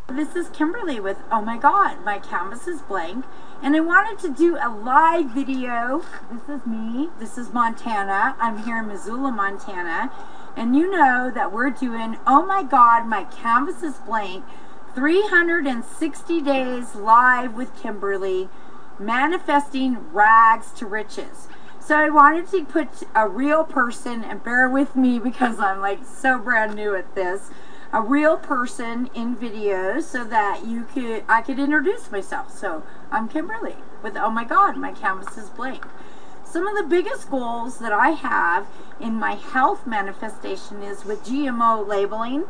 This is Kimberly with Oh My God, My Canvas is Blank, and I wanted to do a live video. This is me. This is Montana. I'm here in Missoula, Montana, and you know that we're doing Oh My God, My Canvas is Blank 360 days live with Kimberly, manifesting rags to riches. So I wanted to put a real person, and bear with me because I'm like so brand new at this, a real person in video so that I could introduce myself. So I'm Kimberly with Oh My God, My Canvas is Blank. Some of the biggest goals that I have in my health manifestation is with GMO labeling,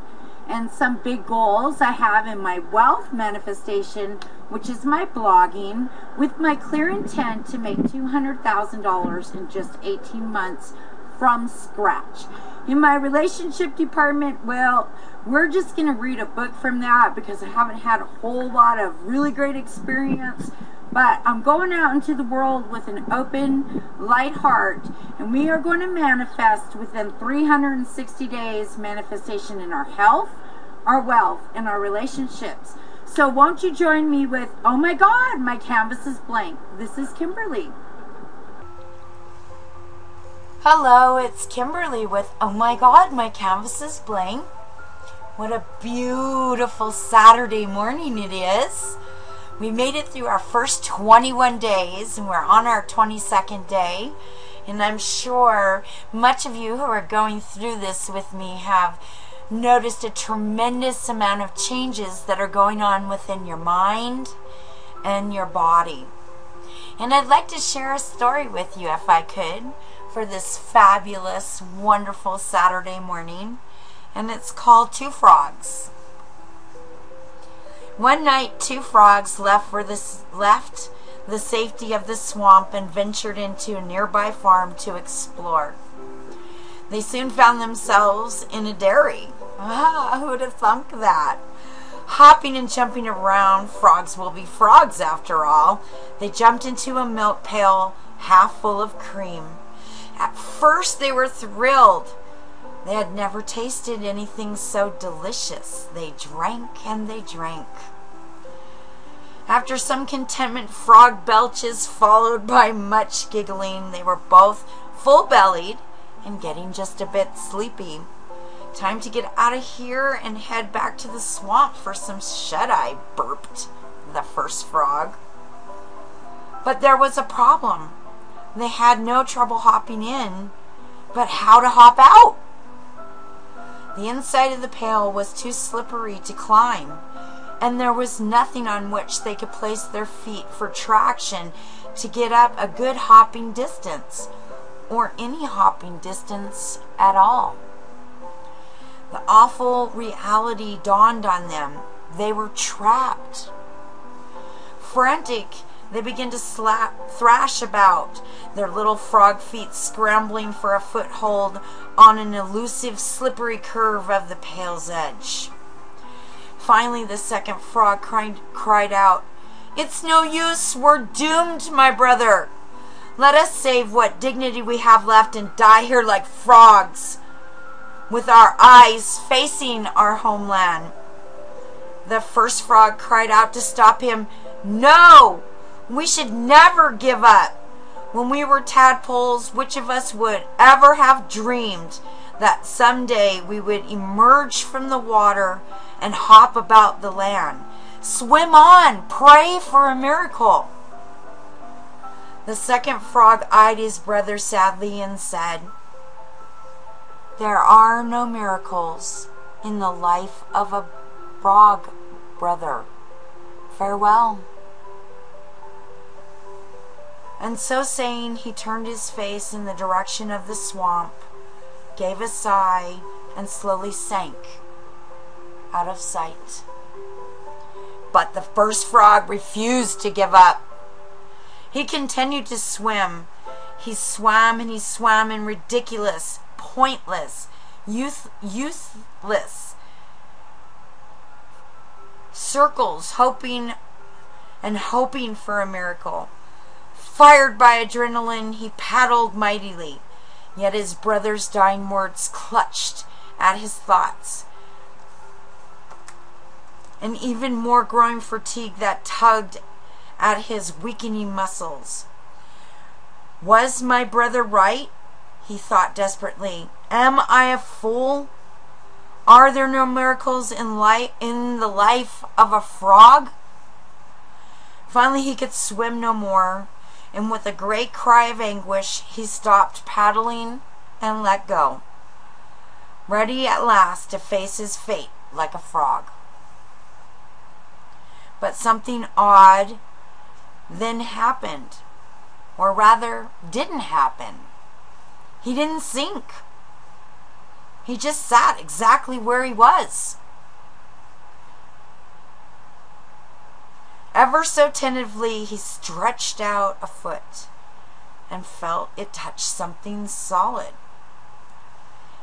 and some big goals I have in my wealth manifestation, which is my blogging, with my clear intent to make $200,000 in just 18 months from scratch. In my relationship department, well, we're just going to read a book from that because I haven't had a whole lot of really great experience. But I'm going out into the world with an open, light heart, and we are going to manifest within 360 days manifestation in our health, our wealth, and our relationships. So won't you join me with Oh My God, My Canvas is Blank. This is Kimberly. Hello, it's Kimberly with Oh My God, My Canvas is Blank. What a beautiful Saturday morning it is. We made it through our first 21 days and we're on our 22nd day. And I'm sure much of you who are going through this with me have noticed a tremendous amount of changes that are going on within your mind and your body. And I'd like to share a story with you, if I could, for this fabulous, wonderful Saturday morning. And it's called Two Frogs. One night, two frogs left the safety of the swamp and ventured into a nearby farm to explore. They soon found themselves in a dairy. Who would have thunk that? Hopping and jumping around, frogs will be frogs after all. They jumped into a milk pail half full of cream. At first they were thrilled. They had never tasted anything so delicious. They drank and they drank. After some contentment frog belches followed by much giggling, they were both full-bellied and getting just a bit sleepy. Time to get out of here and head back to the swamp for some shut-eye, burped the first frog. But there was a problem. They had no trouble hopping in, but how to hop out? The inside of the pail was too slippery to climb, and there was nothing on which they could place their feet for traction to get up a good hopping distance, or any hopping distance at all. The awful reality dawned on them. They were trapped. Frantic, they began to thrash about, their little frog feet scrambling for a foothold on an elusive, slippery curve of the pail's edge. Finally, the second frog cried out, "It's no use, we're doomed, my brother. Let us save what dignity we have left and die here like frogs, with our eyes facing our homeland." The first frog cried out to stop him, "No! We should never give up. When we were tadpoles, which of us would ever have dreamed that someday we would emerge from the water and hop about the land? Swim on, pray for a miracle." The second frog eyed his brother sadly and said, "There are no miracles in the life of a frog, brother. Farewell." And so saying, he turned his face in the direction of the swamp, gave a sigh, and slowly sank out of sight. But the first frog refused to give up. He continued to swim. He swam and he swam in ridiculous, pointless, useless circles, hoping for a miracle. Fired by adrenaline, he paddled mightily, yet his brother's dying words clutched at his thoughts. and even more growing fatigue that tugged at his weakening muscles. Was my brother right? He thought desperately. Am I a fool? Are there no miracles in the life of a frog? Finally he could swim no more, and with a great cry of anguish he stopped paddling and let go, ready at last to face his fate like a frog. But something odd then happened, or rather didn't happen. He didn't sink. He just sat exactly where he was. Ever so tentatively he stretched out a foot and felt it touch something solid.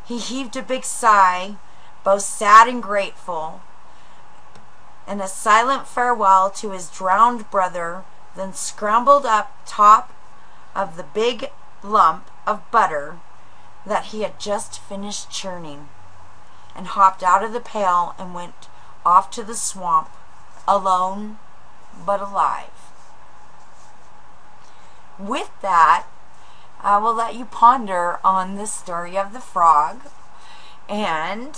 He heaved a big sigh, both sad and grateful, and a silent farewell to his drowned brother, then scrambled up top of the big lump of butter that he had just finished churning, and hopped out of the pail and went off to the swamp, alone but alive. With that, I will let you ponder on the story of the frog. And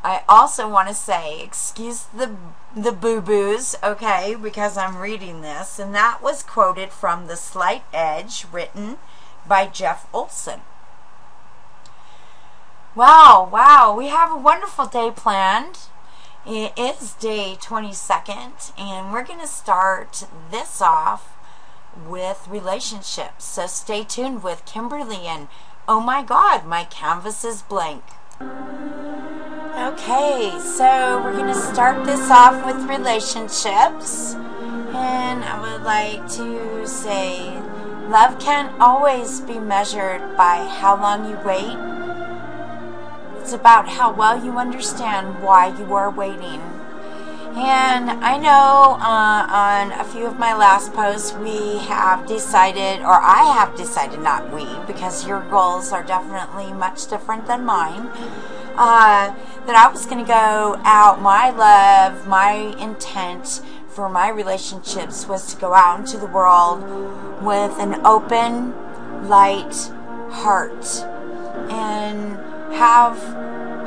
I also want to say, excuse the boo-boos, okay, because I'm reading this, and that was quoted from The Slight Edge, written by Jeff Olson. Wow, we have a wonderful day planned. It is day 22nd, and we're going to start this off with relationships. So stay tuned with Kimberly and Oh My God, My Canvas is Blank. Okay, so we're going to start this off with relationships, and I would like to say love can't always be measured by how long you wait. It's about how well you understand why you are waiting. And I know on a few of my last posts we have decided, or I have decided, not we, because your goals are definitely much different than mine, that I was going to go out. My love, my intent for my relationships was to go out into the world with an open, light heart and have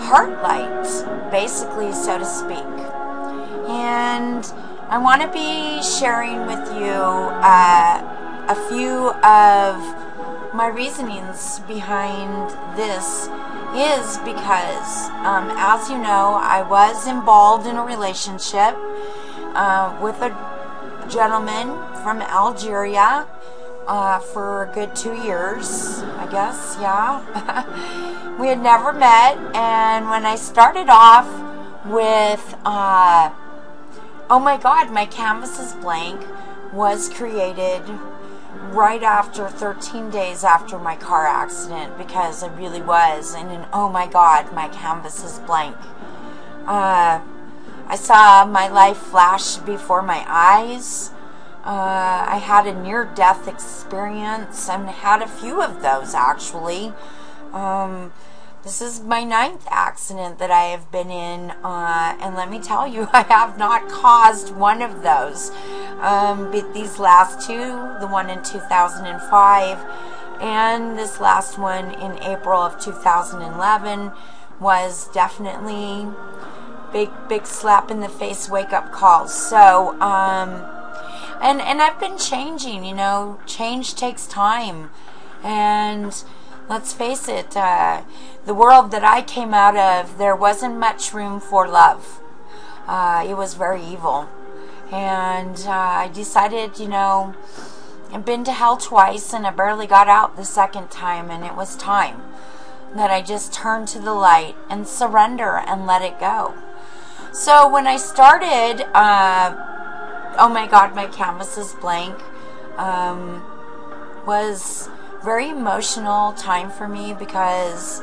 heart light, basically, so to speak. And I want to be sharing with you a few of my reasonings behind this is because, as you know, I was involved in a relationship with a gentleman from Algeria for a good 2 years, I guess, yeah. We had never met, and when I started off with Oh My God, My Canvas is Blank was created right after 13 days after my car accident, because I really was in an oh my God, my canvas is blank. I saw my life flash before my eyes. I had a near-death experience, and had a few of those actually. This is my 9th accident that I have been in, and let me tell you, I have not caused one of those. But these last two, the one in 2005 and this last one in April of 2011, was definitely big slap in the face wake up calls. So, and I've been changing, you know, change takes time, and let's face it, the world that I came out of, there wasn't much room for love. It was very evil. And I decided, you know, I've been to hell twice, and I barely got out the second time, and it was time that I just turn to the light and surrender and let it go. So when I started, Oh My God, My Canvas is Blank, was very emotional time for me, because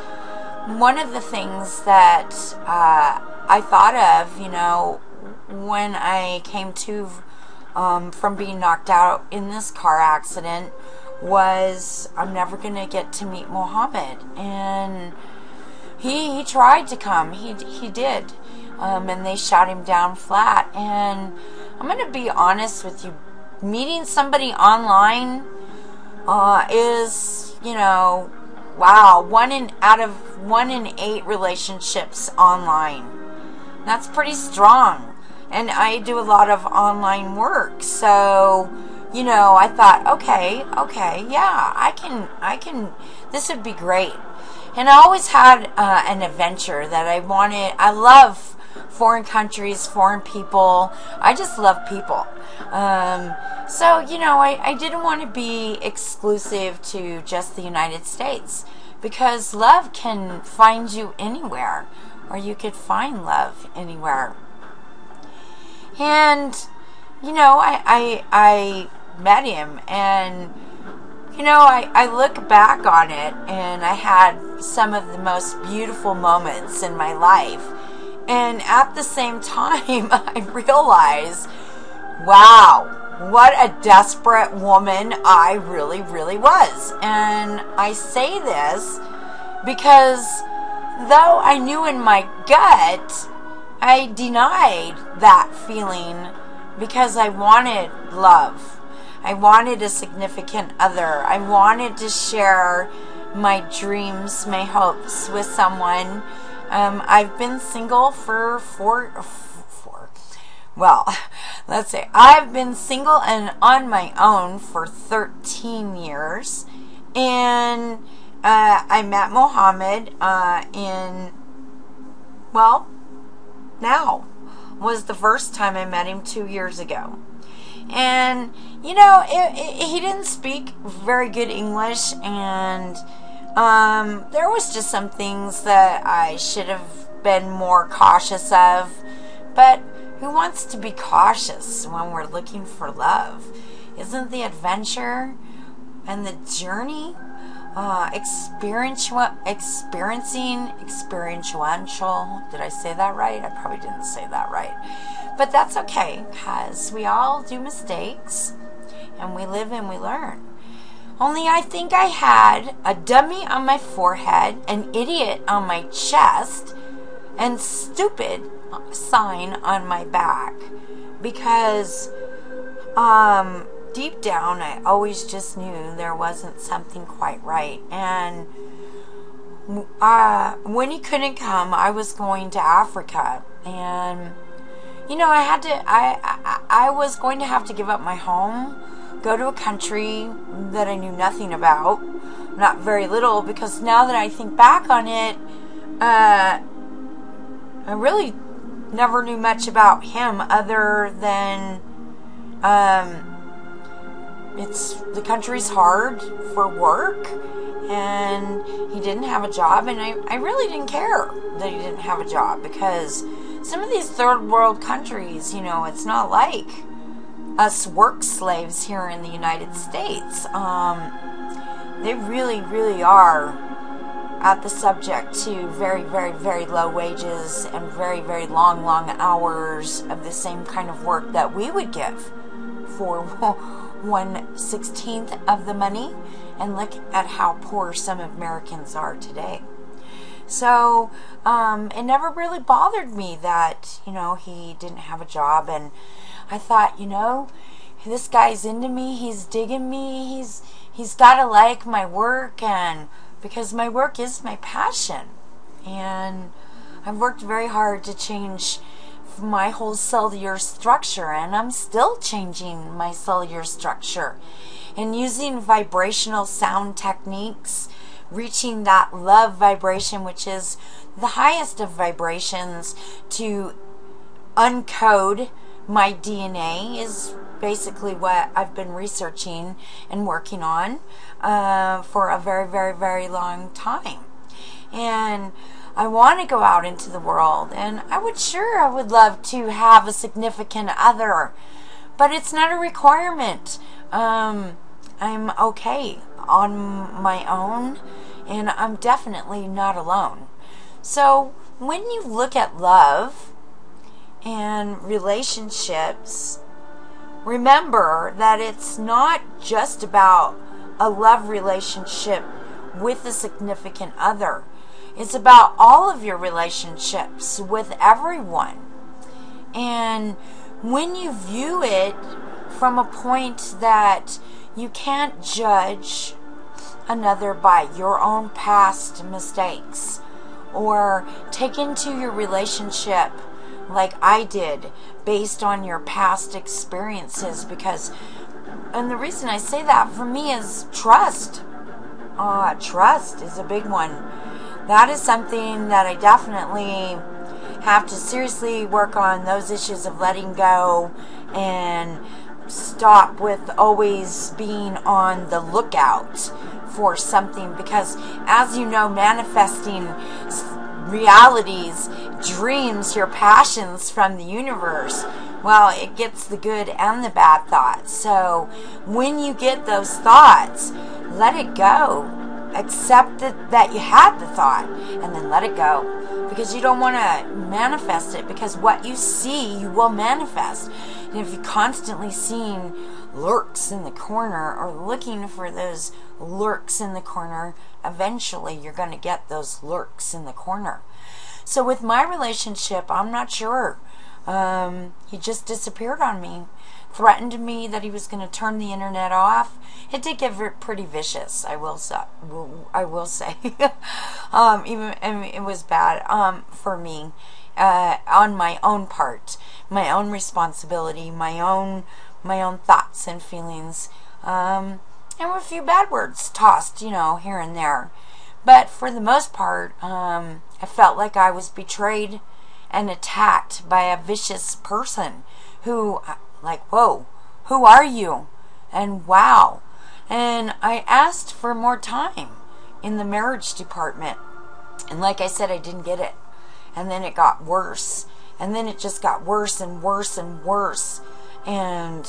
one of the things that I thought of, you know, when I came to from being knocked out in this car accident, was I'm never going to get to meet Mohammed. And he tried to come. He did. and they shot him down flat. And I'm going to be honest with you, meeting somebody online is, you know, wow, 1 out of 1 in 8 relationships online. That's pretty strong. And I do a lot of online work, so, you know, I thought, okay, yeah, I can, this would be great. And I always had an adventure that I wanted. I love foreign countries, foreign people. I just love people. So, you know, I didn't want to be exclusive to just the United States, because love can find you anywhere, or you could find love anywhere. And, you know, I met him, and, you know, I look back on it, and I had some of the most beautiful moments in my life. And at the same time, I realized, wow, what a desperate woman I really, really was. And I say this because though I knew in my gut, I denied that feeling because I wanted love. I wanted a significant other. I wanted to share my dreams, my hopes with someone. I've been single for let's say I've been single and on my own for 13 years. And I met Mohammed now was the first time I met him 2 years ago. And, you know, he didn't speak very good English, and there was just some things that I should have been more cautious of. But who wants to be cautious when we're looking for love? Isn't the adventure and the journey experiential? Did I say that right? I probably didn't say that right. But that's okay, because we all do mistakes, and we live and we learn. Only I think I had a dummy on my forehead, an idiot on my chest, and stupid sign on my back. Because deep down, I always just knew there wasn't something quite right. And when he couldn't come, I was going to Africa. And, you know, I was going to have to give up my home, go to a country that I knew nothing about, not very little, because now that I think back on it, I really never knew much about him other than the country's hard for work, and he didn't have a job, and I really didn't care that he didn't have a job, because some of these third world countries, you know, it's not like us work slaves here in the United States. They really, really are at the subject to very, very, very low wages and very, very long, long hours of the same kind of work that we would give for 1/16 of the money. And look at how poor some Americans are today. So it never really bothered me that, you know, he didn't have a job. And I thought, you know, this guy's into me, he's digging me, he's got to like my work, and because my work is my passion. And I've worked very hard to change my whole cellular structure, and I'm still changing my cellular structure and using vibrational sound techniques, reaching that love vibration, which is the highest of vibrations, to uncode my DNA is basically what I've been researching and working on for a very, very, very long time. And I want to go out into the world, and I would love to have a significant other, but it's not a requirement. I'm okay on my own, and I'm definitely not alone. So when you look at love and relationships, remember that it's not just about a love relationship with a significant other. It's about all of your relationships with everyone. And when you view it from a point that you can't judge another by your own past mistakes, or take into your relationship like I did based on your past experiences, because, and the reason I say that for me is trust. Trust is a big one. That is something that I definitely have to seriously work on, those issues of letting go and stop with always being on the lookout for something, because as you know, manifesting realities, dreams, your passions from the universe, well, it gets the good and the bad thoughts. So when you get those thoughts, let it go. Accept that you had the thought, and then let it go, because you don't want to manifest it, because what you see you will manifest. And if you're constantly seeing lurks in the corner, or looking for those lurks in the corner, eventually you're going to get those lurks in the corner. So with my relationship, I'm not sure. He just disappeared on me, threatened me that he was going to turn the internet off. It did get pretty vicious, I will say. It was bad for me, on my own part, my own responsibility, my own thoughts and feelings, and a few bad words tossed, here and there. But for the most part, I felt like I was betrayed and attacked by a vicious person who, like, whoa, who are you? And wow. And I asked for more time in the marriage department. And like I said, I didn't get it. And then it got worse. And then it just got worse and worse and worse. And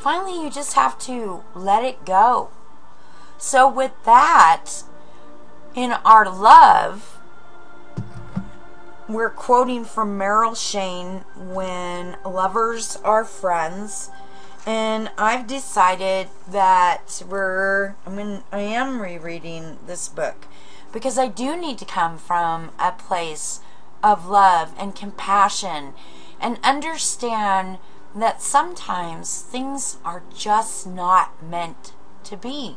finally, you just have to let it go. So with that, in our love, we're quoting from Meryl Shane, when lovers are friends. And I've decided that I am rereading this book, because I do need to come from a place of love and compassion, and understand that sometimes things are just not meant to be,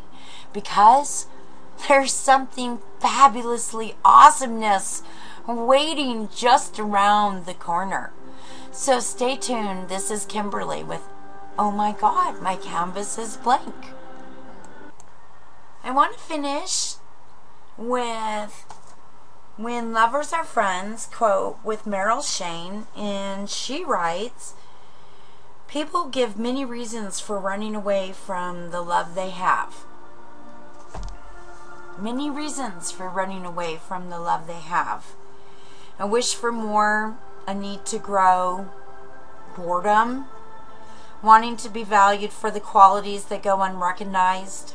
because there's something fabulously awesomeness waiting just around the corner. So stay tuned. This is Kimberly with Oh My God, My Canvas is Blank. I want to finish with When Lovers Are Friends quote with Meryl Shane, and she writes, "People give many reasons for running away from the love they have. Many reasons for running away from the love they have. A wish for more, a need to grow, boredom, wanting to be valued for the qualities that go unrecognized.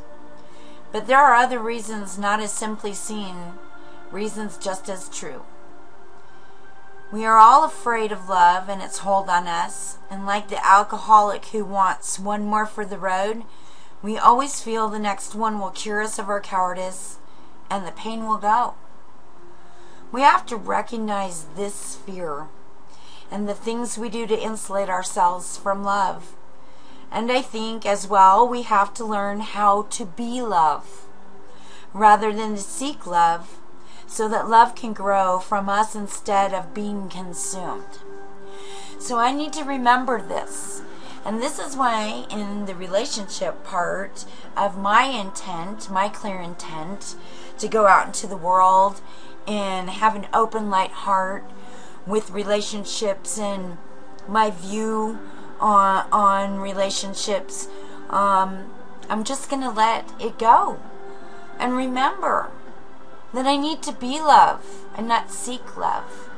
But there are other reasons not as simply seen, reasons just as true. We are all afraid of love and its hold on us, and like the alcoholic who wants one more for the road, we always feel the next one will cure us of our cowardice, and the pain will go. We have to recognize this fear and the things we do to insulate ourselves from love. And I think as well, we have to learn how to be love rather than to seek love, so that love can grow from us instead of being consumed. So I need to remember this. And this is why in the relationship part of my intent, my clear intent, to go out into the world and have an open, light heart with relationships, and my view on relationships, I'm just going to let it go. And remember that I need to be love and not seek love.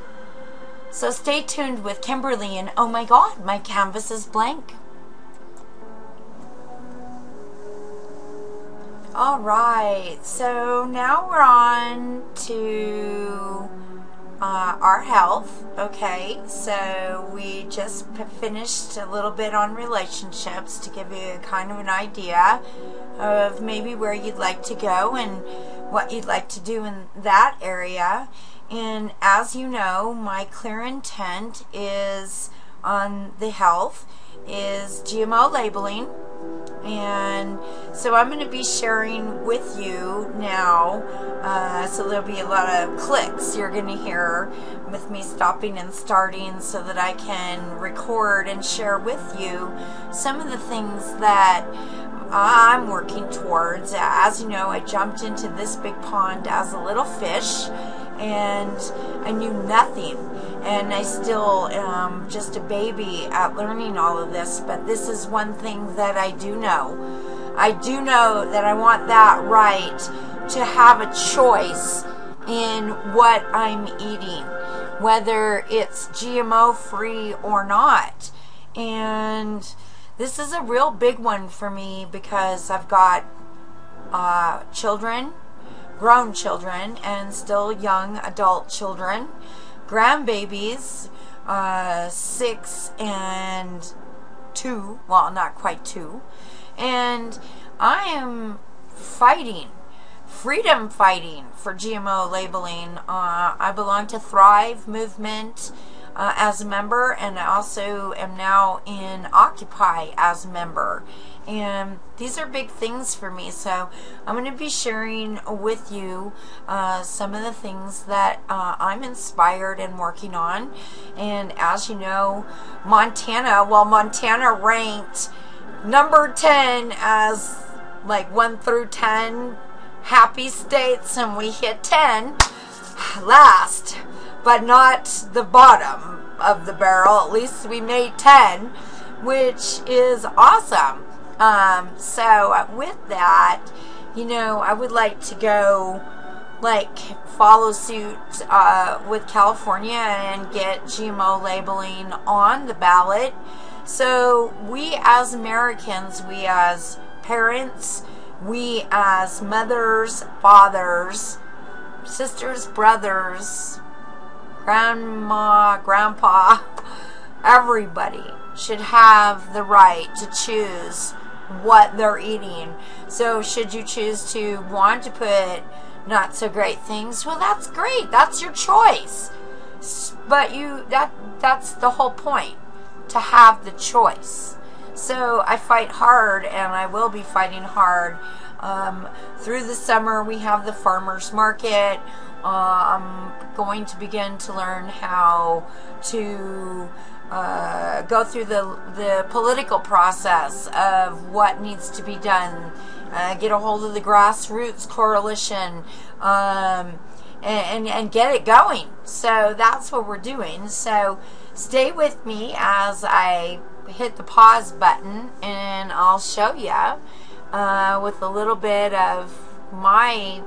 So stay tuned with Kimberly and Oh My God, My Canvas is Blank. Alright, so now we're on to our health. Okay, so we just finished a little bit on relationships to give you kind of an idea of maybe where you'd like to go and what you'd like to do in that area. And as you know, my clear intent is on the health is GMO labeling. And so I'm going to be sharing with you now, so there'll be a lot of clicks you're going to hear with me stopping and starting so that I can record and share with you some of the things that I'm working towards. As you know, I jumped into this big pond as a little fish and I knew nothing, and I still am just a baby at learning all of this, but this is one thing that I do know. I do know that I want that right to have a choice in what I'm eating, whether it's GMO free or not. And this is a real big one for me because I've got children, grown children, and still young adult children, grandbabies, 6 and 2, well, not quite 2, and I am freedom fighting for GMO labeling. I belong to Thrive movement as a member, and I also am now in Occupy as a member. And these are big things for me, so I'm going to be sharing with you some of the things that I'm inspired and working on. And as you know, Montana ranked number 10 as like 1 through 10 happy states, and we hit 10 last, but not the bottom of the barrel. At least we made 10, which is awesome. So with that, you know, I would like to go follow suit with California and get GMO labeling on the ballot. So we as Americans, we as parents, we as mothers, fathers, sisters, brothers, grandma, grandpa, everybody should have the right to choose what they're eating. So should you choose to want to put not so great things, well, that's great, that's your choice. But that's the whole point, to have the choice. So I fight hard, and I will be fighting hard. Through the summer we have the farmers market. I'm going to begin to learn how to go through the political process of what needs to be done, get a hold of the grassroots coalition, and get it going. So that's what we're doing. So stay with me as I hit the pause button, and I'll show you with a little bit of my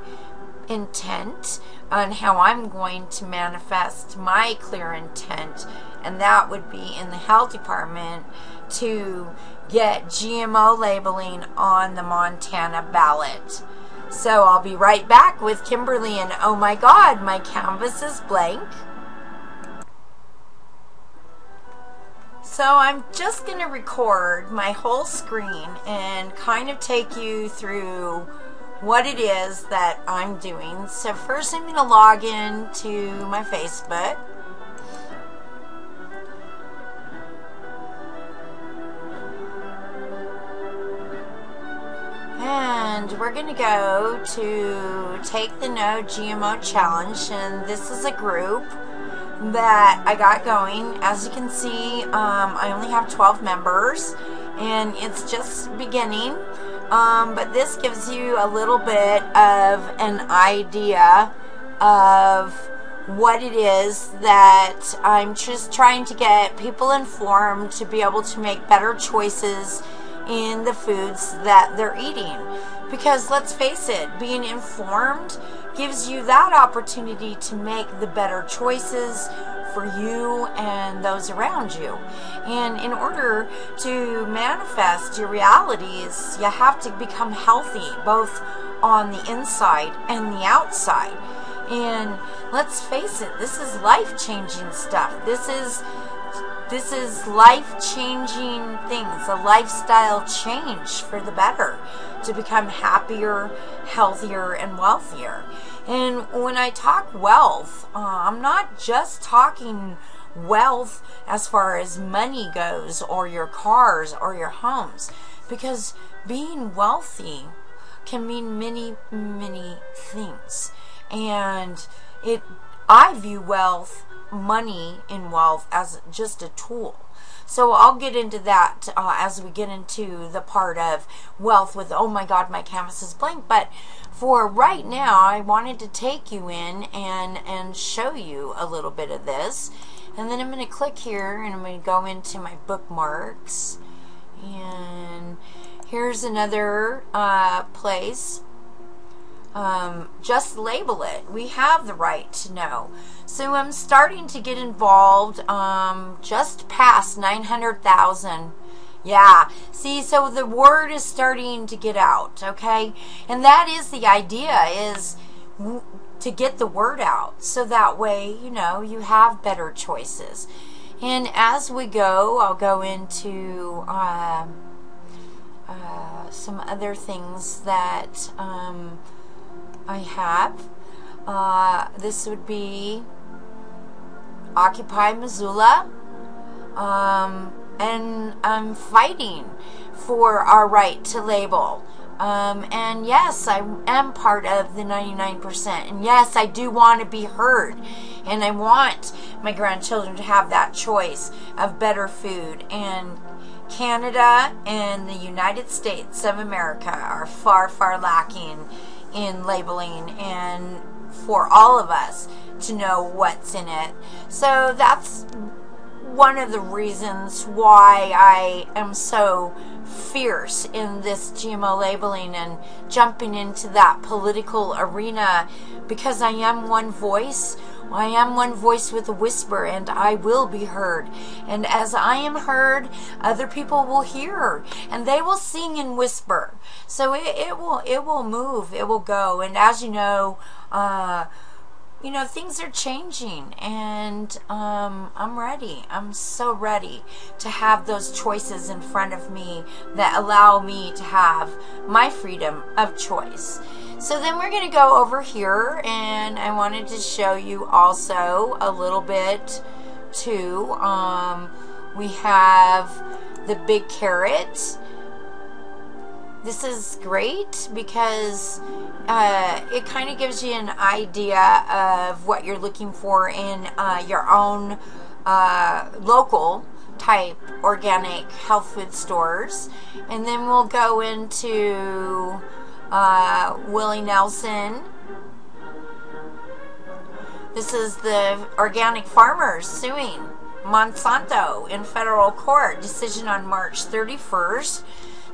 intent on how I'm going to manifest my clear intent, and that would be in the health department to get GMO labeling on the Montana ballot. So I'll be right back with Kimberly, and oh my God, my canvas is blank. So I'm just going to record my whole screen and kind of take you through what it is that I'm doing. So first I'm going to log in to my Facebook. And we're going to go to Take the No GMO Challenge, and this is a group that I got going. As you can see, I only have 12 members, and it's just beginning. But this gives you a little bit of an idea of what it is that I'm just trying to get people informed to be able to make better choices in the foods that they're eating. Because let's face it, being informed gives you that opportunity to make the better choices for you and those around you. And in order to manifest your realities, you have to become healthy, both on the inside and the outside. And let's face it, this is life-changing stuff. This This is life-changing things, a lifestyle change for the better, to become happier, healthier, and wealthier. And when I talk wealth, I'm not just talking wealth as far as money goes, or your cars, or your homes, because being wealthy can mean many, many things. And I view money in wealth as just a tool. So I'll get into that as we get into the part of wealth with, oh my God, my canvas is blank. But for right now, I wanted to take you in and show you a little bit of this. And then I'm going to click here and I'm going to go into my bookmarks. And here's another place. Just label it. We have the right to know. So I'm starting to get involved just past 900,000. Yeah, see, so the word is starting to get out, okay? And that is the idea, is to get the word out, so that way, you know, you have better choices. And as we go, I'll go into some other things that I have. This would be Occupy Missoula, and I'm fighting for our right to label. And yes, I am part of the 99%. And yes, I do want to be heard. And I want my grandchildren to have that choice of better food. And Canada and the United States of America are far, far lacking in labeling, and for all of us to know what's in it. So that's one of the reasons why I am so fierce in this GMO labeling and jumping into that political arena, because I am one voice. I am one voice with a whisper, and I will be heard. And as I am heard, other people will hear, and they will sing and whisper. So it will move, it will go. And as you know, things are changing, and I'm ready. I'm so ready to have those choices in front of me that allow me to have my freedom of choice. So then we're going to go over here, and I wanted to show you also a little bit too. We have the big carrot. This is great because it kind of gives you an idea of what you're looking for in your own local type organic health food stores. And then we'll go into Willie Nelson. This is the organic farmers suing Monsanto in federal court. Decision on March 31st.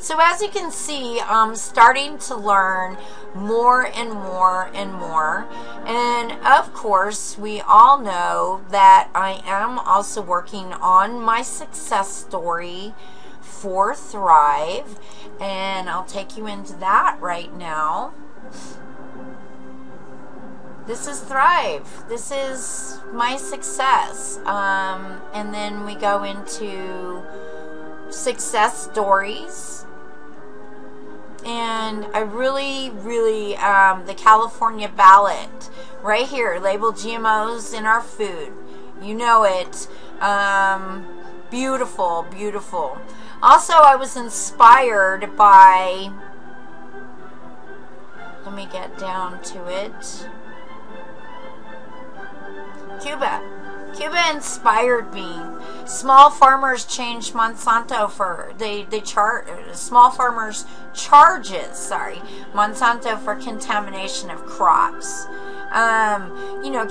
So as you can see, I'm starting to learn more and more and more. And of course, we all know that I am also working on my success story for Thrive. And I'll take you into that right now. This is Thrive. This is my success. And then we go into success stories. And I really, the California ballot, right here, label GMOs in our food. You know it. Beautiful, beautiful. Also, I was inspired by, let me get down to it, Cuba. Cuba inspired me. Small farmers changed Monsanto for small farmers charges Monsanto for contamination of crops.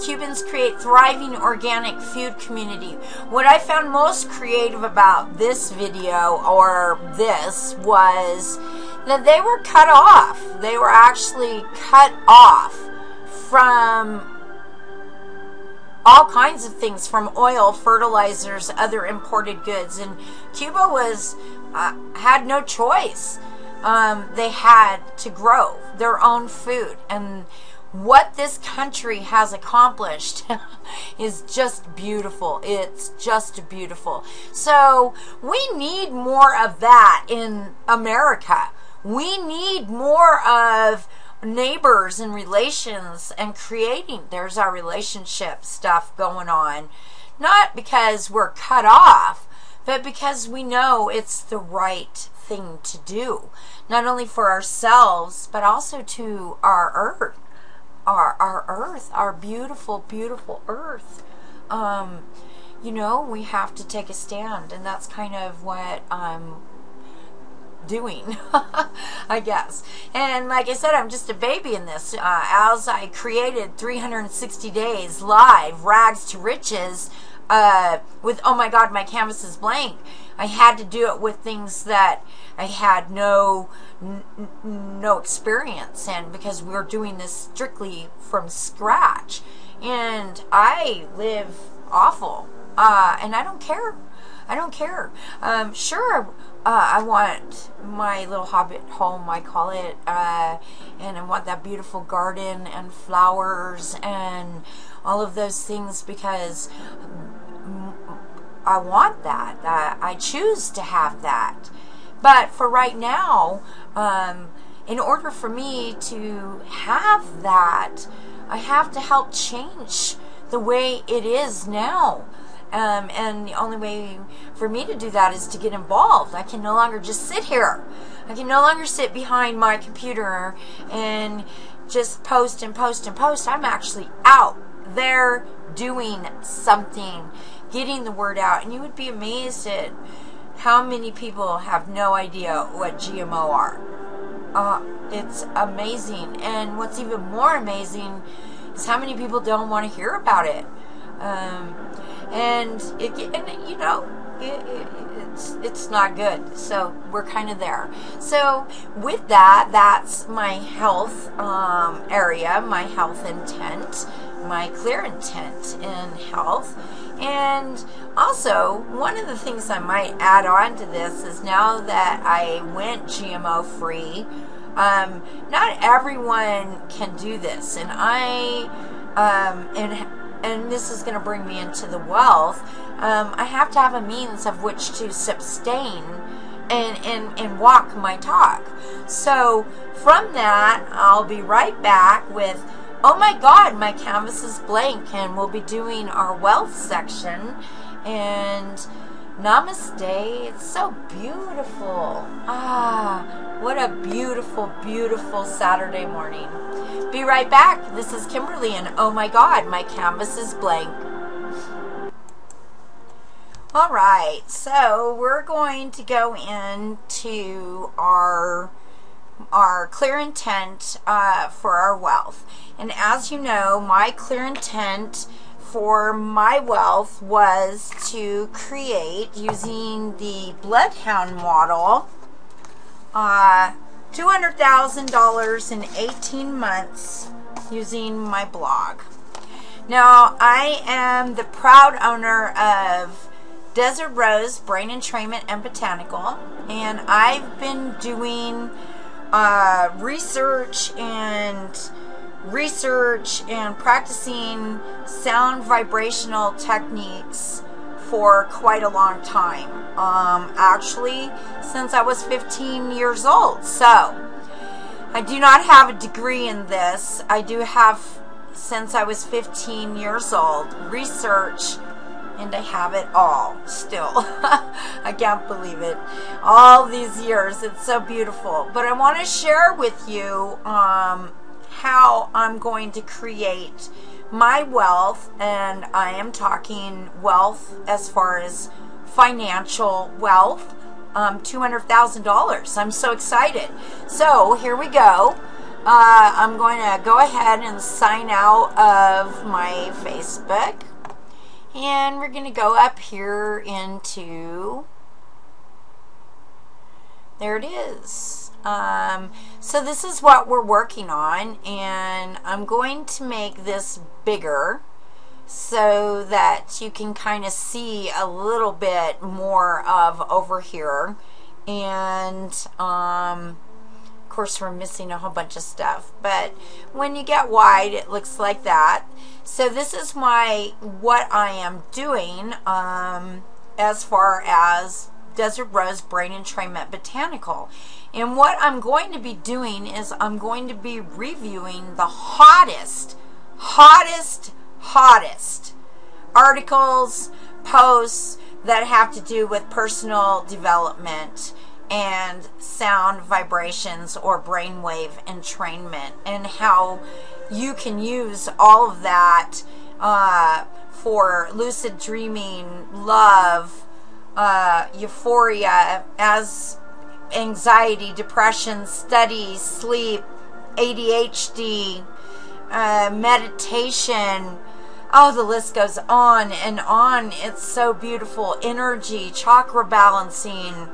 Cubans create thriving organic food community. What I found most creative about this video, or this, was that they were cut off. They were actually cut off from all kinds of things, from oil, fertilizers, other imported goods. And Cuba had no choice. They had to grow their own food. And what this country has accomplished is just beautiful. It's just beautiful. So we need more of that in America. We need more of neighbors and relations and creating. There's our relationship stuff going on. Not because we're cut off, but because we know it's the right thing to do. Not only for ourselves, but also to our earth. Our earth, our beautiful, beautiful earth. You know, we have to take a stand, and that's kind of what I'm doing, I guess. And like I said, I'm just a baby in this. As I created 360 days live, rags to riches, with, oh my God, my canvas is blank. I had to do it with things that I had no experience in, because we're doing this strictly from scratch. And I live awful, and I don't care. I don't care. Sure, I want my little hobbit home, I call it, and I want that beautiful garden and flowers and all of those things, because I want that. I choose to have that. But for right now, in order for me to have that, I have to help change the way it is now. And the only way for me to do that is to get involved. I can no longer just sit here. I can no longer sit behind my computer and just post and post and post. I'm actually out there doing something, getting the word out. And you would be amazed at how many people have no idea what GMO are. It's amazing. And what's even more amazing is how many people don't want to hear about it. And you know, it's not good. So we're kind of there. So with that, that's my health area, my health intent, my clear intent in health. And also, one of the things I might add on to this is, now that I went GMO free, not everyone can do this, and and this is going to bring me into the wealth. I have to have a means of which to sustain and walk my talk. So from that, I'll be right back with, oh my God, my canvas is blank, and we'll be doing our wealth section. And namaste. It's so beautiful. What a beautiful, beautiful Saturday morning. Be right back. This is Kimberly, and oh my God, my canvas is blank. All right, so we're going to go into our clear intent for our wealth. And as you know, my clear intent for my wealth was to create, using the Bloodhound model, $200,000 in 18 months using my blog. Now, I am the proud owner of Desert Rose Brain Entrainment and Botanical, and I've been doing research and practicing sound vibrational techniques for quite a long time. Actually, since I was 15 years old. So, I do not have a degree in this. I do have, since I was 15 years old, research, and I have it all still. I can't believe it. All these years, it's so beautiful. But I want to share with you how I'm going to create my wealth, and I am talking wealth as far as financial wealth, $200,000. I'm so excited. So here we go. I'm going to go ahead and sign out of my Facebook, and we're going to go up here into, there it is. So this is what we're working on, and I'm going to make this bigger so that you can kind of see a little bit more of over here. And of course, we're missing a whole bunch of stuff. But when you get wide, it looks like that. So this is what I am doing as far as Desert Rose Brain Entrainment Botanical. And what I'm going to be doing is I'm going to be reviewing the hottest articles, posts that have to do with personal development and sound vibrations or brainwave entrainment, and how you can use all of that for lucid dreaming, love, euphoria, as anxiety, depression, study, sleep, ADHD, meditation. Oh, the list goes on and on. It's so beautiful. Energy, chakra balancing,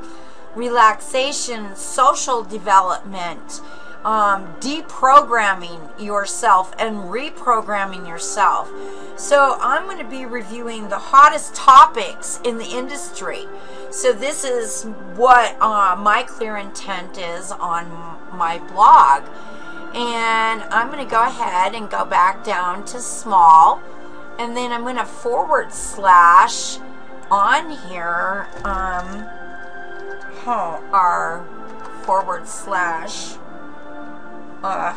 relaxation, social development, deprogramming yourself and reprogramming yourself. So I'm going to be reviewing the hottest topics in the industry. So this is what my clear intent is on my blog. And I'm going to go ahead and go back down to small. And then I'm going to / on here, our /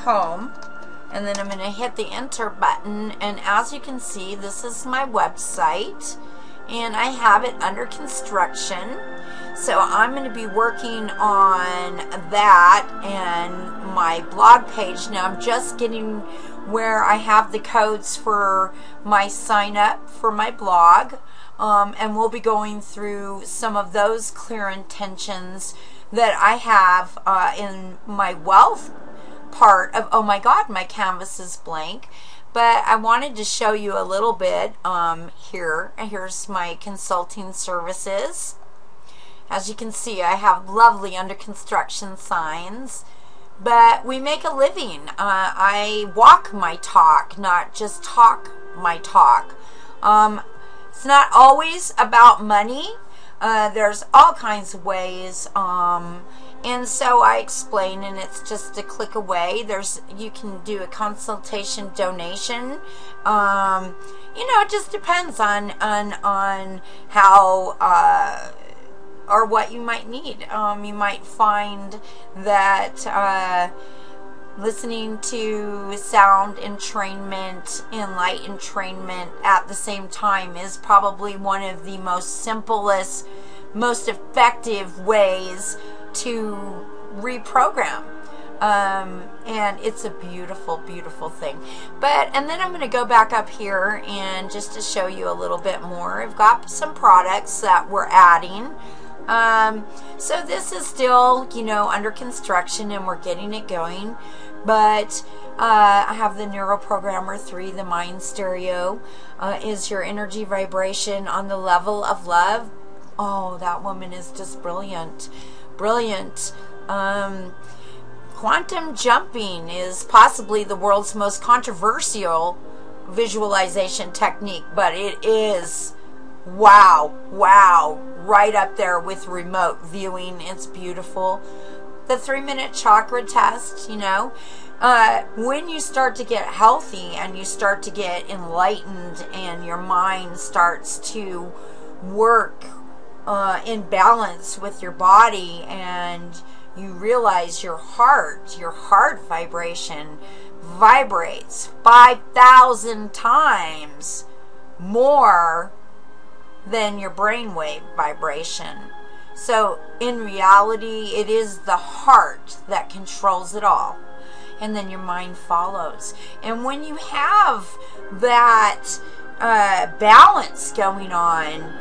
home. And then I'm going to hit the enter button. And as you can see, this is my website. And I have it under construction. So I'm going to be working on that and my blog page. Now I'm just getting where I have the codes for my sign up for my blog. And we'll be going through some of those clear intentions that I have in my wealth part of, oh my God, my canvas is blank. But I wanted to show you a little bit here. Here's my consulting services. As you can see, I have lovely under construction signs. But we make a living. I walk my talk, not just talk my talk. It's not always about money. There's all kinds of ways. And so I explain, and it's just a click away. You can do a consultation donation. It just depends on how or what you might need. You might find that listening to sound entrainment and light entrainment at the same time is probably one of the most simplest, most effective ways to reprogram. And it's a beautiful, beautiful thing. And then I'm going to go back up here and just to show you a little bit more. I've got some products that we're adding. So this is still, under construction, and we're getting it going. But I have the Neuroprogrammer 3, the Mind Stereo, is your energy vibration on the level of love. Oh, that woman is just brilliant. Brilliant. Quantum jumping is possibly the world's most controversial visualization technique, but it is wow, right up there with remote viewing. It's beautiful. The 3-minute chakra test, when you start to get healthy and you start to get enlightened and your mind starts to work in balance with your body, and you realize your heart vibration vibrates 5,000 times more than your brainwave vibration. So in reality, it is the heart that controls it all, and then your mind follows. And when you have that balance going on,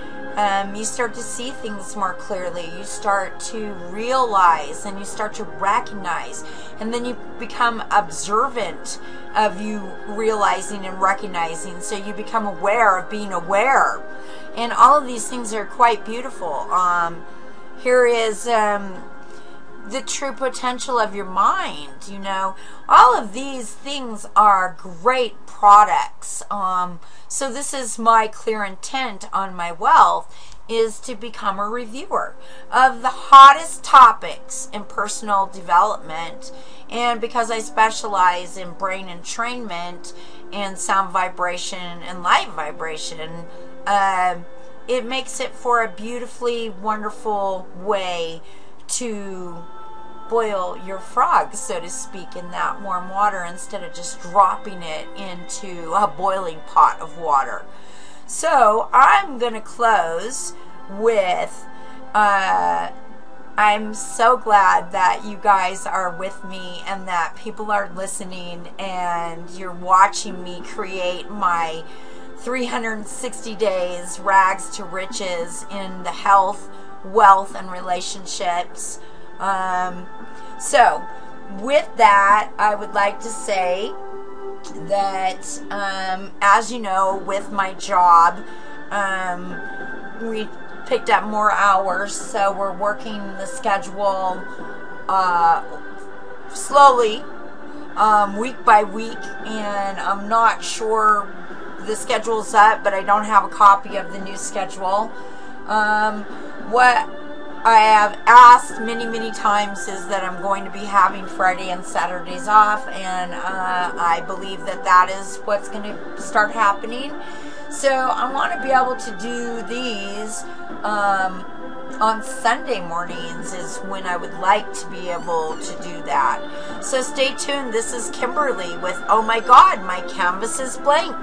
you start to see things more clearly. You start to realize, and you start to recognize, and then you become observant of you realizing and recognizing. So you become aware of being aware, and all of these things are quite beautiful. Here is the true potential of your mind. All of these things are great products. So this is my clear intent on my wealth, is to become a reviewer of the hottest topics in personal development. And because I specialize in brain entrainment and sound vibration and light vibration, it makes it for a beautifully wonderful way to boil your frog, so to speak, in that warm water instead of just dropping it into a boiling pot of water. So I'm going to close with, I'm so glad that you guys are with me and that people are listening and you're watching me create my 360 days rags to riches in the health, wealth, and relationships. So with that, I would like to say that, as you know, with my job, we picked up more hours, so we're working the schedule slowly, week by week, and I'm not sure the schedule's up, but I don't have a copy of the new schedule. What I have asked many times is that I'm going to be having Friday and Saturdays off, and I believe that that is what's going to start happening. So I want to be able to do these on Sunday mornings is when I would like to be able to do that. So stay tuned. This is Kimberly with Oh My God, My Canvas is Blank.